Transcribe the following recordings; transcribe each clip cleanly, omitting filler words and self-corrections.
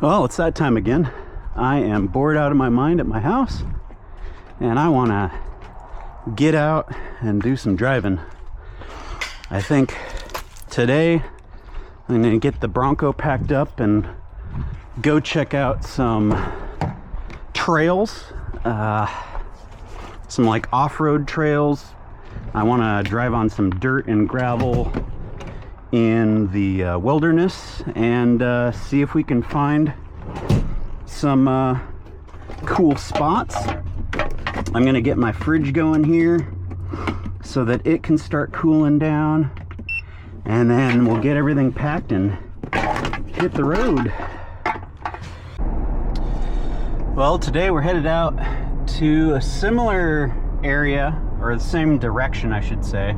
Well, it's that time again. I am bored out of my mind at my house, and I want to get out and do some driving. I think today I'm going to get the Bronco packed up and go check out some trails, some like off-road trails. I want to drive on some dirt and gravel in the wilderness and see if we can find some cool spots. I'm gonna get my fridge going here so that it can start cooling down, and then we'll get everything packed and hit the road. Well, today we're headed out to a similar area, or the same direction I should say,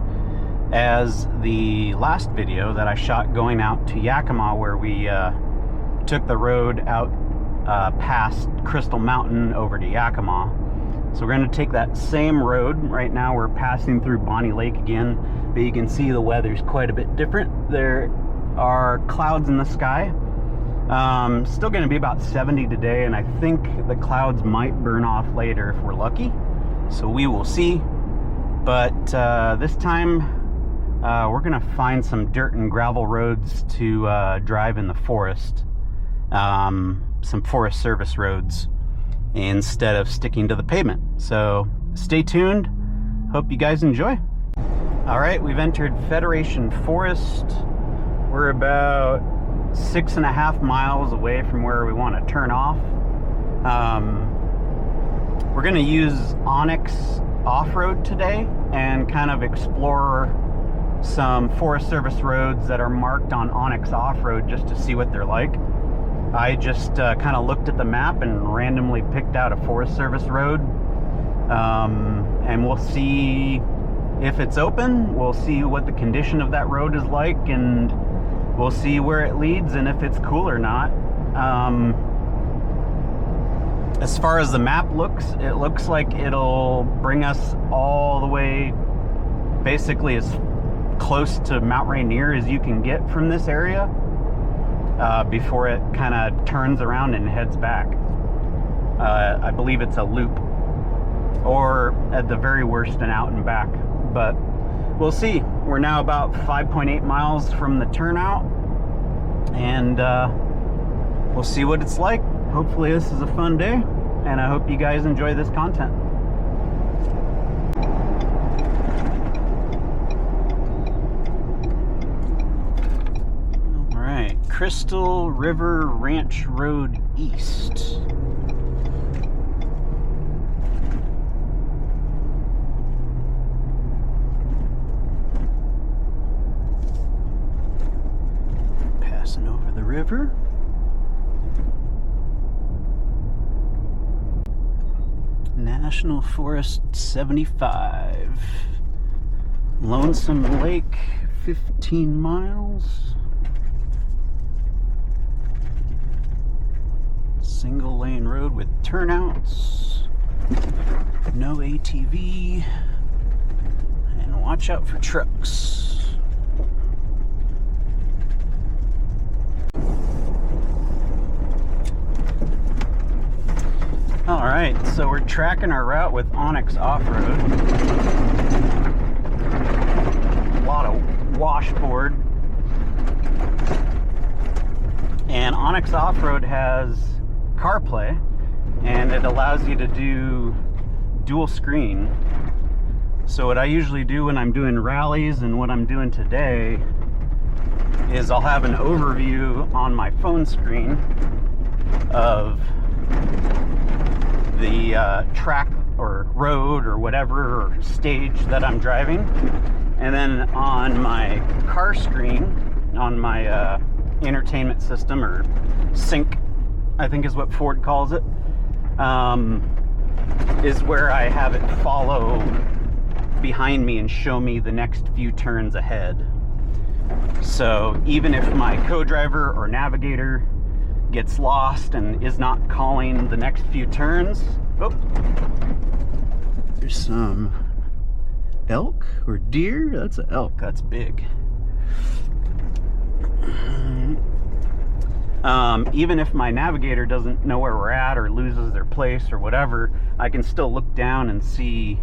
as the last video that I shot going out to Yakima, where we took the road out past Crystal Mountain over to Yakima. So we're going to take that same road. Right now we're passing through Bonnie Lake again, but you can see the weather's quite a bit different. There are clouds in the sky. Still going to be about 70 today, and I think the clouds might burn off later if we're lucky. So we will see. But this time we're gonna find some dirt and gravel roads to drive in the forest, some Forest Service roads, instead of sticking to the pavement. So stay tuned. Hope you guys enjoy. All right, we've entered Federation Forest. We're about 6.5 miles away from where we want to turn off. We're gonna use Onyx off-road today and kind of explore some Forest Service roads that are marked on Onyx off-road just to see what they're like. I just kind of looked at the map and randomly picked out a Forest Service road, and we'll see if it's open. We'll see what the condition of that road is like, and we'll see where it leads and if it's cool or not. As far as the map looks, it looks like it'll bring us all the way basically as close to Mount Rainier as you can get from this area before it kind of turns around and heads back. I believe it's a loop, or at the very worst an out and back, but we'll see. We're now about 5.8 miles from the turnout, and we'll see what it's like. Hopefully this is a fun day, and I hope you guys enjoy this content. Crystal River Ranch Road East. Passing over the river. National Forest 75. Lonesome Lake, 15 miles. Single lane road with turnouts, no ATV, and watch out for trucks. All right, so we're tracking our route with Onyx off-road. A lot of washboard. And Onyx off-road has CarPlay, and it allows you to do dual screen. So what I usually do when I'm doing rallies, and what I'm doing today, is I'll have an overview on my phone screen of the track or road or whatever, or stage that I'm driving, and then on my car screen, on my entertainment system, or sync I think is what Ford calls it, is where I have it follow behind me and show me the next few turns ahead. So even if my co-driver or navigator gets lost and is not calling the next few turns, oh, there's some elk or deer. That's an elk, that's big. Even if my navigator doesn't know where we're at or loses their place or whatever, I can still look down and see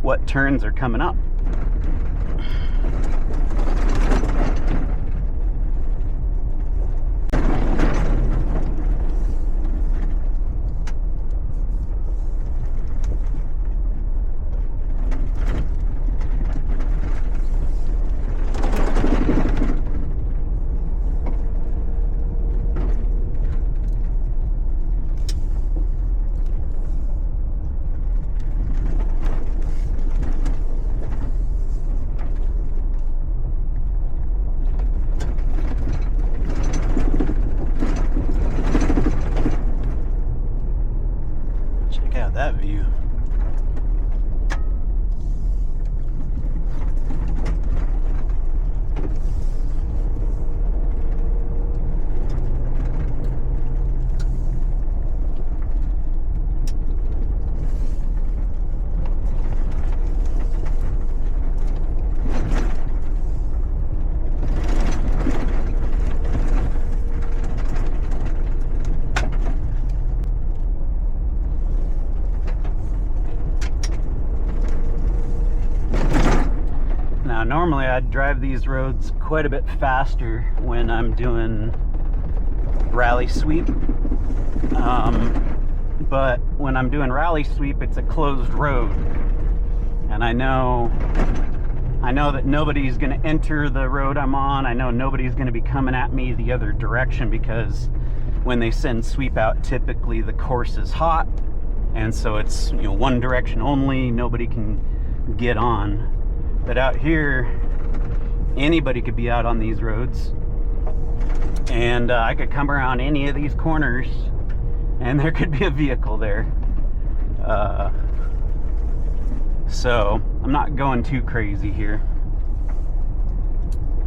what turns are coming up. That view. Normally I'd drive these roads quite a bit faster when I'm doing rally sweep, but when I'm doing rally sweep, it's a closed road, and I know that nobody's going to enter the road I'm on. I know nobody's going to be coming at me the other direction, because when they send sweep out, typically the course is hot, and so it's, you know, one direction only. Nobody can get on. But out here, anybody could be out on these roads, and I could come around any of these corners and there could be a vehicle there. So I'm not going too crazy here,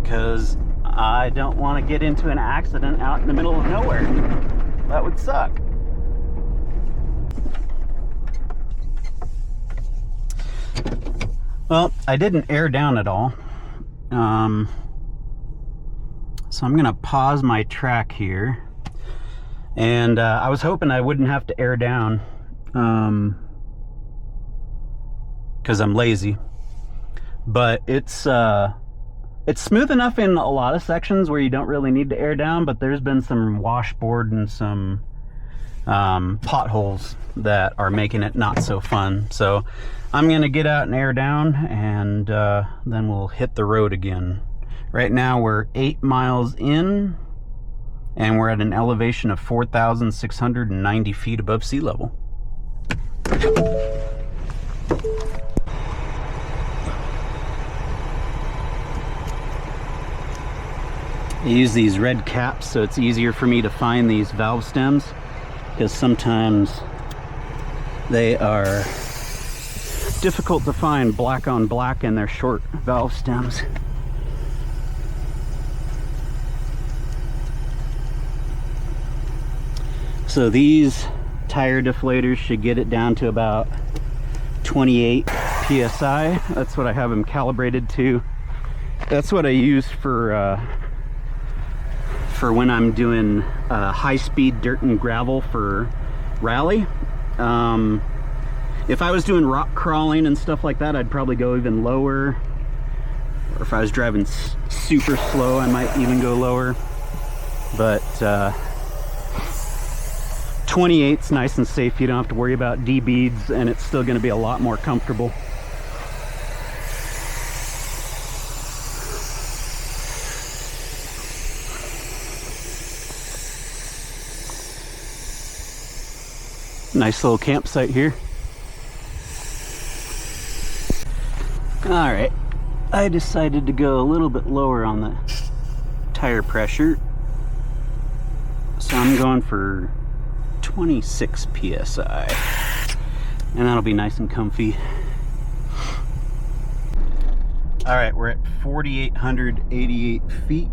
because I don't want to get into an accident out in the middle of nowhere. That would suck. Well, I didn't air down at all, so I'm gonna pause my track here, and I was hoping I wouldn't have to air down, because I'm lazy, but it's smooth enough in a lot of sections where you don't really need to air down, but there's been some washboard and some potholes that are making it not so fun. So I'm gonna get out and air down, and then we'll hit the road again. Right now we're 8 miles in, and we're at an elevation of 4,690 feet above sea level. I use these red caps so it's easier for me to find these valve stems, because sometimes they are difficult to find black on black, and they're short valve stems. So these tire deflators should get it down to about 28 psi. That's what I have them calibrated to. That's what I use for when I'm doing high-speed dirt and gravel for rally. If I was doing rock crawling and stuff like that, I'd probably go even lower. Or if I was driving super slow, I might even go lower. But 28's nice and safe. You don't have to worry about D-beads, and it's still going to be a lot more comfortable. Nice little campsite here. Alright, I decided to go a little bit lower on the tire pressure, so I'm going for 26 psi, and that'll be nice and comfy. Alright, we're at 4,888 feet.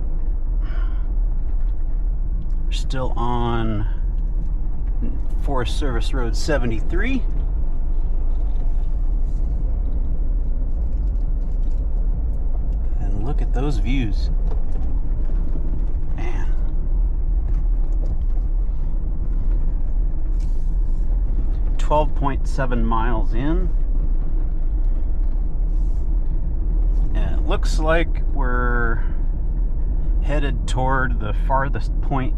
We're still on Forest Service Road 73. And look at those views. Man. 12.7 miles in. And it looks like we're headed toward the farthest point.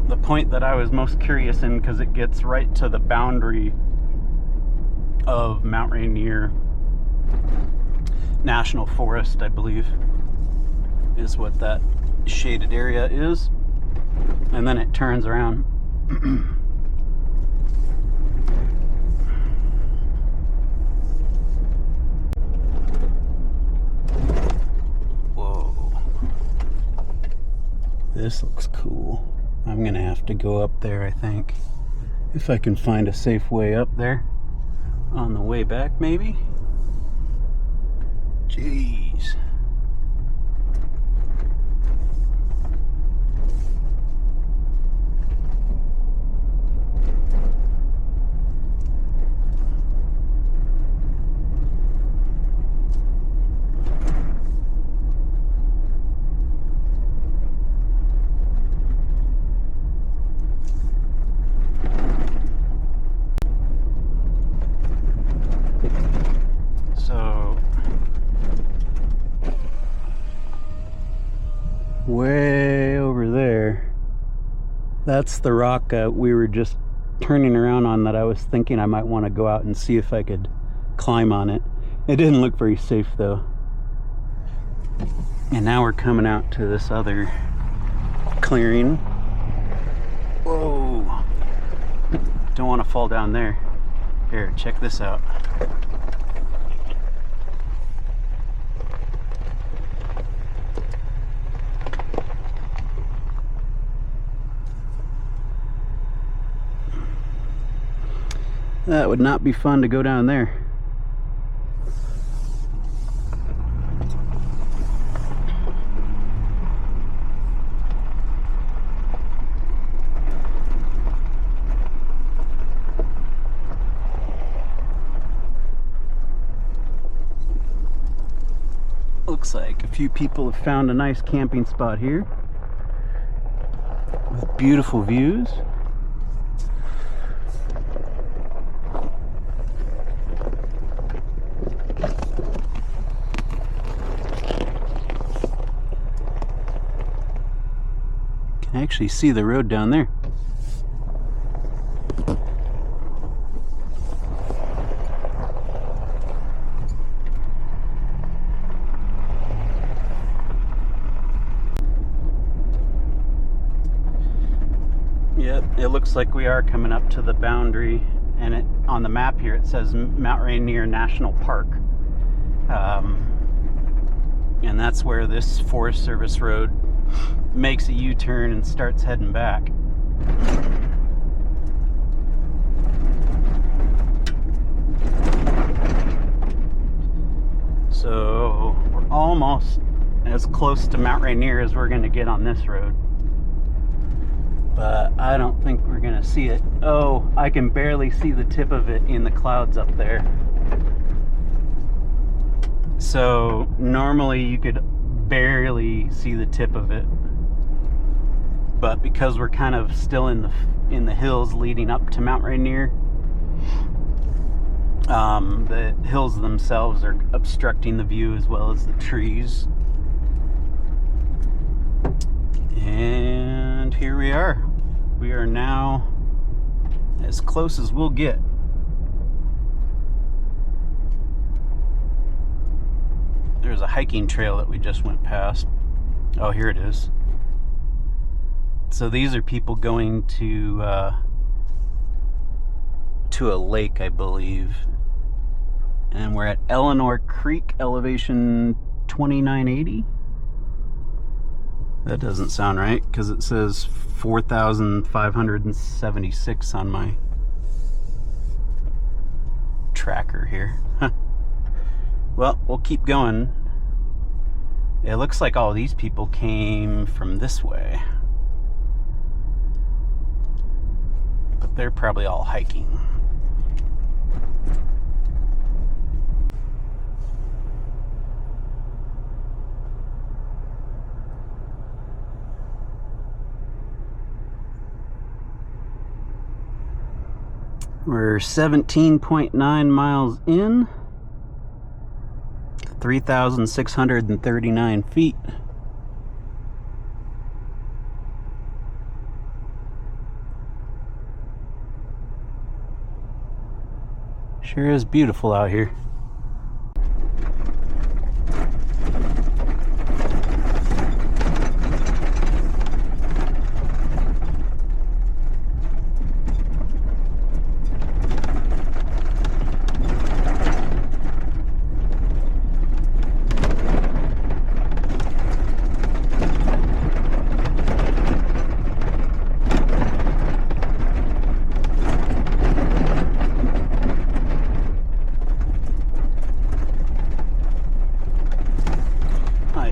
The point that I was most curious in, because it gets right to the boundary of Mount Rainier National Forest, I believe, is what that shaded area is. And then it turns around. Whoa. This looks cool. I'm gonna have to go up there, I think. If I can find a safe way up there. On the way back, maybe? Jeez. Way over there, that's the rock we were just turning around on that I was thinking I might want to go out and see if I could climb on it. It didn't look very safe though. And now we're coming out to this other clearing. Whoa, don't want to fall down there. Here, check this out. That would not be fun to go down there. Looks like a few people have found a nice camping spot here with beautiful views. I actually see the road down there. Yep, it looks like we are coming up to the boundary, and it on the map here it says Mount Rainier National Park. And that's where this Forest Service road makes a U-turn and starts heading back. So we're almost as close to Mount Rainier as we're going to get on this road. But I don't think we're going to see it. Oh, I can barely see the tip of it in the clouds up there. So normally you could barely see the tip of it, but because we're kind of still in the hills leading up to Mount Rainier, the hills themselves are obstructing the view as well as the trees. And here we are. We are now as close as we'll get. There's a hiking trail that we just went past. Oh, here it is. So these are people going to a lake, I believe. And we're at Eleanor Creek, elevation 2980. That doesn't sound right, because it says 4,576 on my tracker here. Well, we'll keep going. It looks like all these people came from this way. But they're probably all hiking. We're 17.9 miles in, 3,639 feet. Sure is beautiful out here.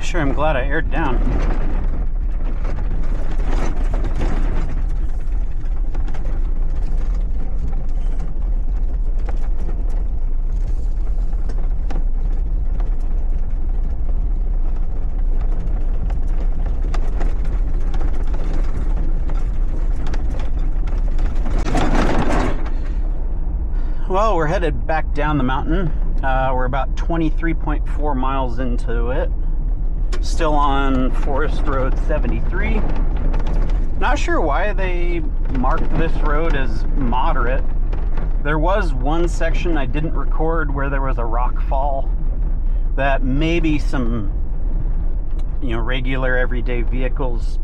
Sure, I'm glad I aired down. Well, we're headed back down the mountain. We're about 23.4 miles into it. Still on Forest Road 73. Not sure why they marked this road as moderate. There was one section I didn't record where there was a rock fall that maybe some, regular everyday vehicles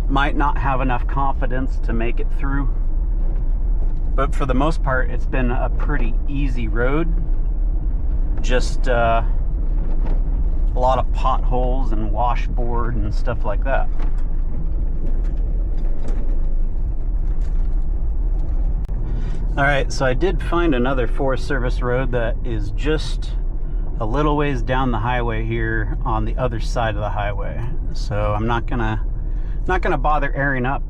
might not have enough confidence to make it through. But for the most part, it's been a pretty easy road. Just a lot of potholes and washboard and stuff like that. All right, so I did find another Forest Service road that is just a little ways down the highway here on the other side of the highway. So I'm not gonna bother airing up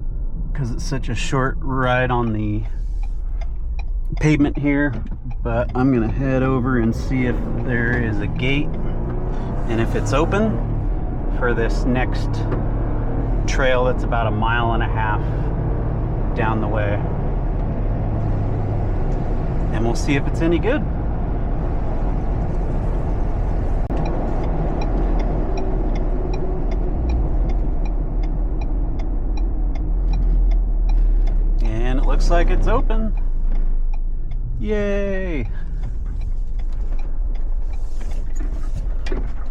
because it's such a short ride on the pavement here, but I'm gonna head over and see if there is a gate and if it's open for this next trail that's about 1.5 miles down the way. And we'll see if it's any good. And it looks like it's open. Yay!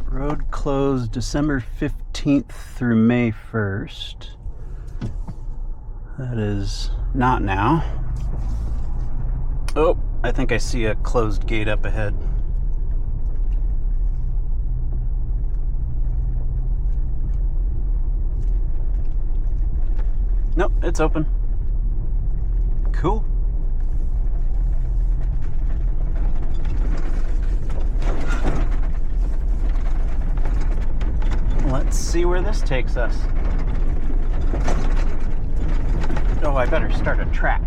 Road closed December 15th through May 1st. That is not now. Oh, I think I see a closed gate up ahead. Nope, it's open. Cool. Let's see where this takes us. Oh, I better start a track.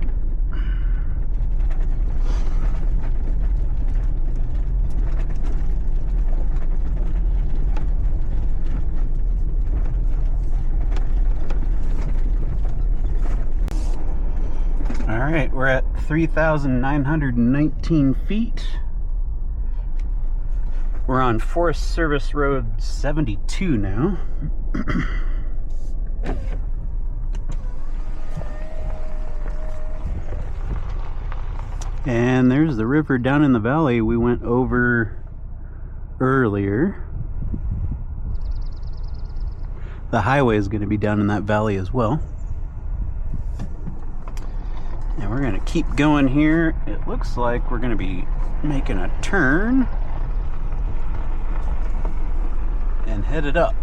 All right, we're at 3,919 feet. We're on Forest Service Road 72 now. And there's the river down in the valley we went over earlier. The highway is going to be down in that valley as well. And we're going to keep going here. It looks like we're going to be making a turn and headed up.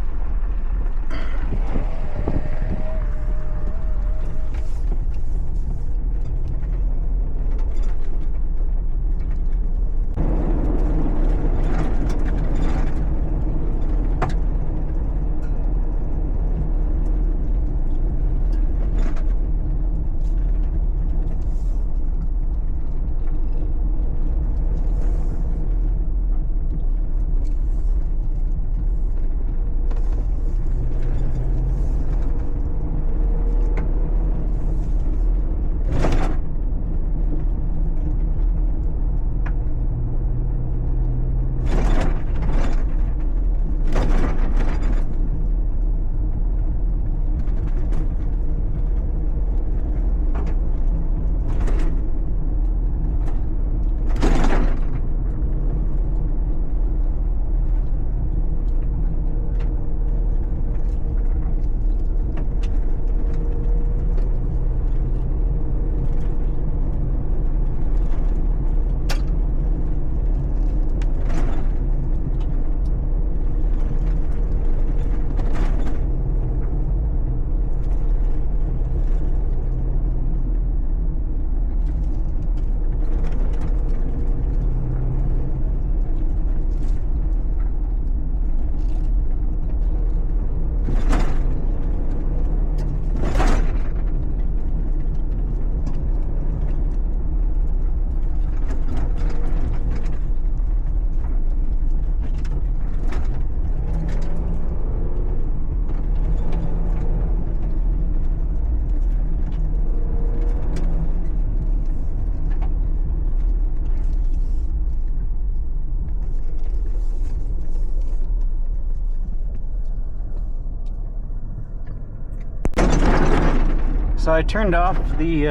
So I turned off the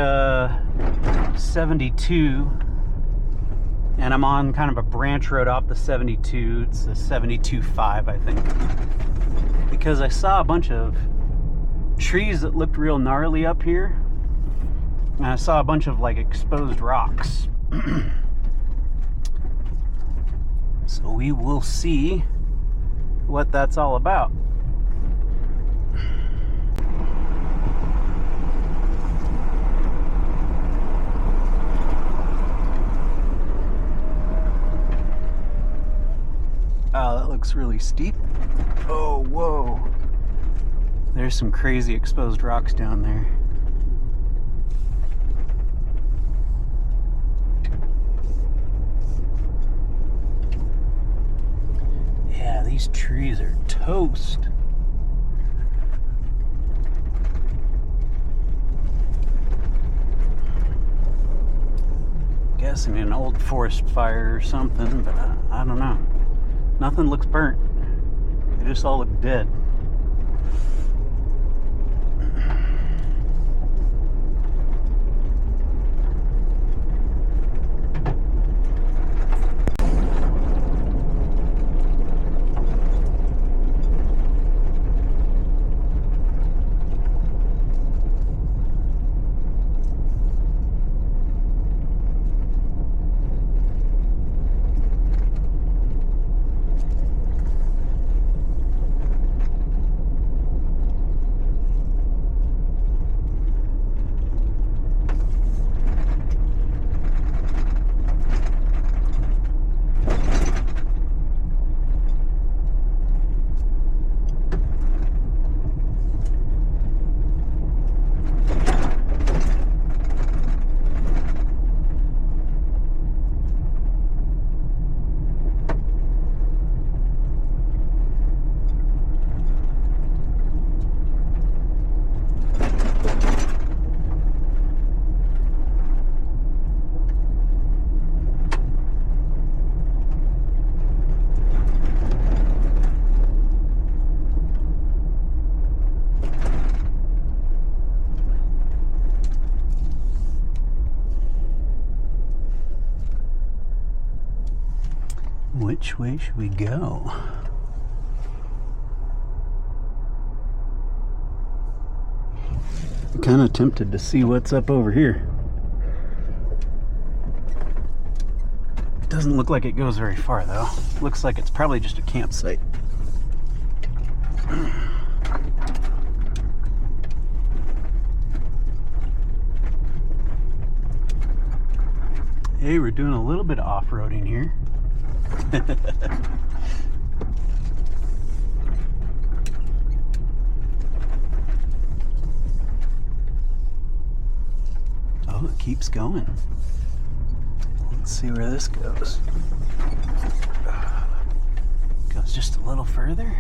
72 and I'm on kind of a branch road off the 72. It's the 72.5, I think, because I saw a bunch of trees that looked real gnarly up here, and I saw a bunch of like exposed rocks. So we will see what that's all about. Oh, that looks really steep. Oh, whoa. There's some crazy exposed rocks down there. Yeah, these trees are toast. Guessing an old forest fire or something, but I don't know. Nothing looks burnt. They just all look dead. Which way should we go? I'm kind of tempted to see what's up over here. It doesn't look like it goes very far though. Looks like it's probably just a campsite. Hey, we're doing a little bit of off-roading here. Oh, it keeps going. Let's see where this goes. Goes just a little further.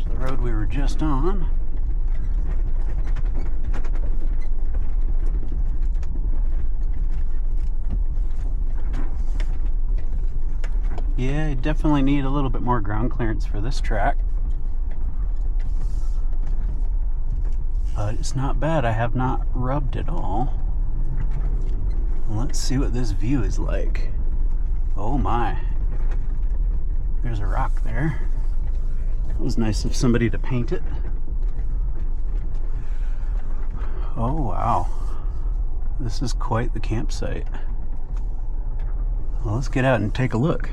The road we were just on. Yeah, you definitely need a little bit more ground clearance for this track. But it's not bad. I have not rubbed at all. Let's see what this view is like. Oh my. There's a rock there. It was nice of somebody to paint it. Oh wow, this is quite the campsite. Well, let's get out and take a look.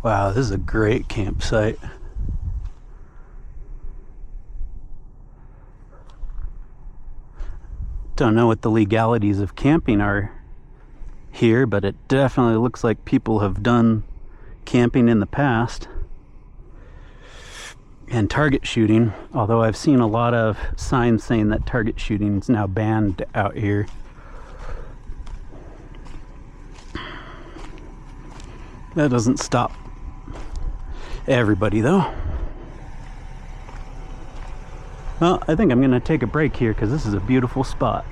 Wow, this is a great campsite. Don't know what the legalities of camping are here, but it definitely looks like people have done camping in the past. And target shooting, although I've seen a lot of signs saying that target shooting is now banned out here. That doesn't stop everybody though. Well, I think I'm gonna take a break here because this is a beautiful spot.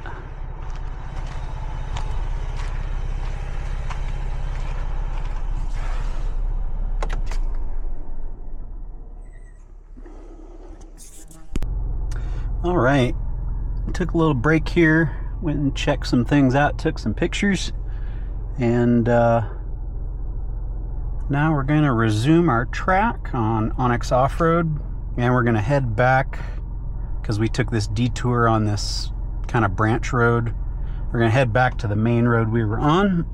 All right, took a little break here, went and checked some things out, took some pictures, and now we're going to resume our track on Onyx Off-Road, and we're going to head back because we took this detour on this kind of branch road. We're going to head back to the main road we were on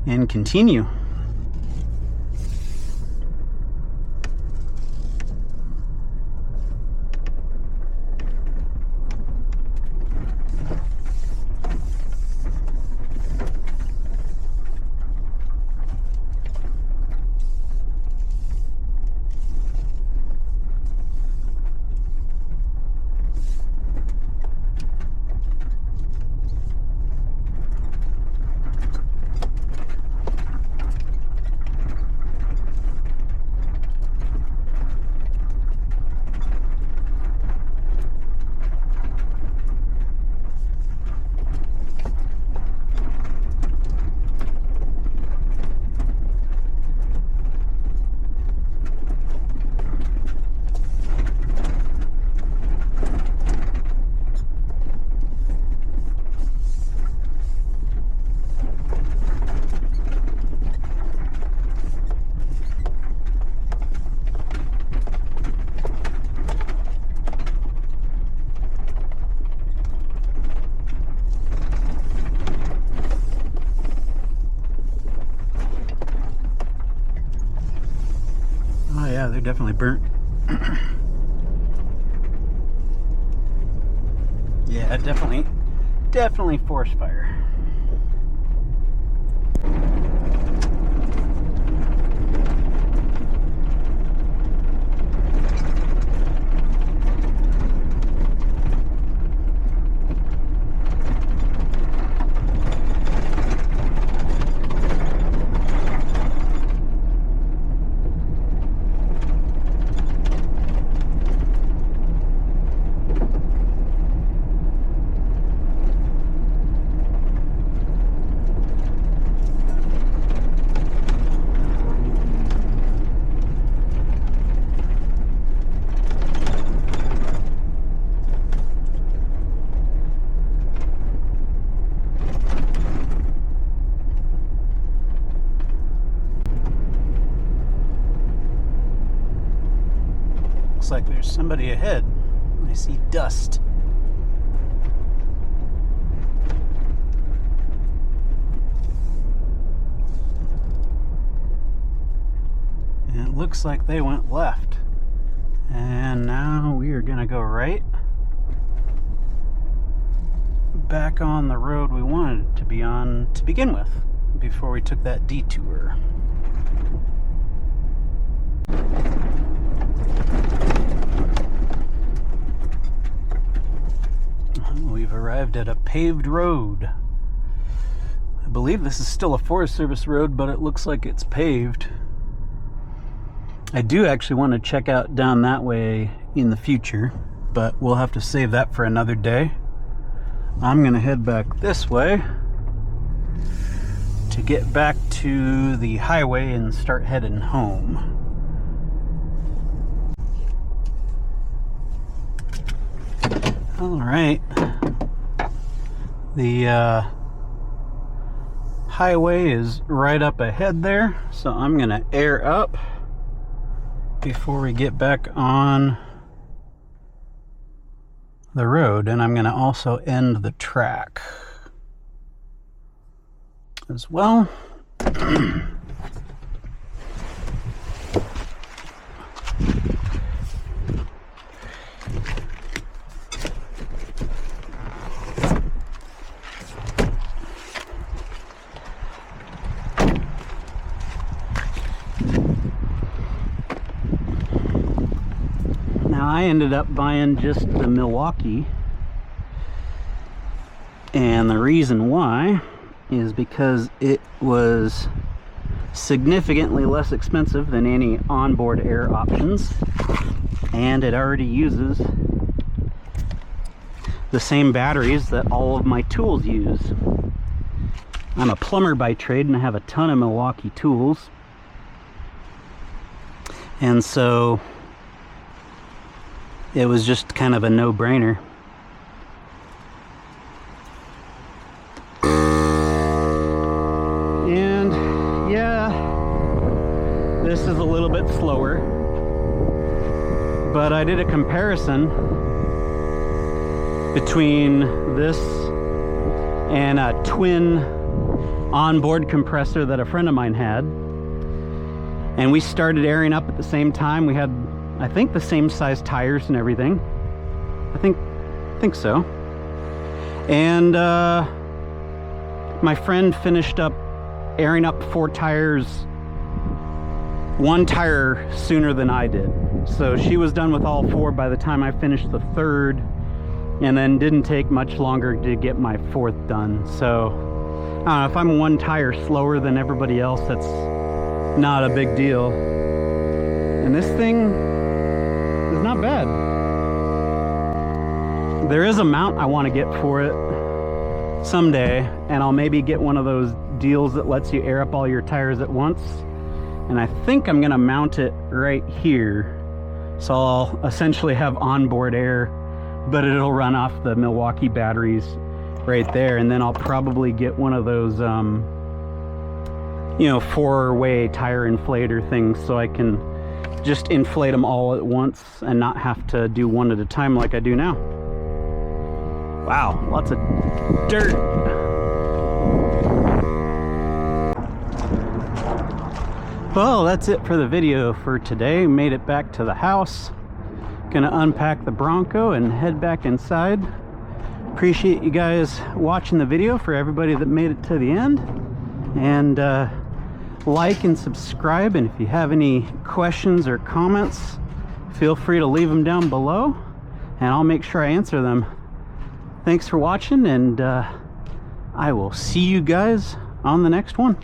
and continue. Yeah, they're definitely burnt. Yeah, definitely forest fire. Looks like there's somebody ahead. I see dust. And it looks like they went left. And now we are gonna go right back on the road we wanted to be on to begin with, before we took that detour. We've arrived at a paved road. I believe this is still a Forest Service road, but it looks like it's paved. I do actually want to check out down that way in the future, but we'll have to save that for another day. I'm gonna head back this way to get back to the highway and start heading home. All right, the highway is right up ahead there, so I'm gonna air up before we get back on the road, and I'm gonna also end the track as well. Now I ended up buying just the Milwaukee, and the reason why is because it was significantly less expensive than any onboard air options, and it already uses the same batteries that all of my tools use. I'm a plumber by trade and I have a ton of Milwaukee tools, and so it was just kind of a no-brainer. And yeah, this is a little bit slower, but I did a comparison between this and a twin onboard compressor that a friend of mine had, and we started airing up at the same time. We had, I think, the same size tires and everything. I think so. And my friend finished up airing up 4 tires, 1 tire sooner than I did. So she was done with all 4 by the time I finished the 3rd, and then didn't take much longer to get my 4th done. So if I'm 1 tire slower than everybody else, that's not a big deal. And this thing is not bad. There is a mount I want to get for it someday, and I'll maybe get one of those deals that lets you air up all your tires at once. And I think I'm gonna mount it right here, so I'll essentially have onboard air, but it'll run off the Milwaukee batteries right there. And then I'll probably get one of those you know, 4-way tire inflator things, so I can just inflate them all at once and not have to do one at a time like I do now. Wow, lots of dirt. Well, that's it for the video for today. Made it back to the house. Gonna unpack the Bronco and head back inside. Appreciate you guys watching the video, for everybody that made it to the end. And like and subscribe, and if you have any questions or comments, feel free to leave them down below and I'll make sure I answer them. Thanks for watching, and I will see you guys on the next one.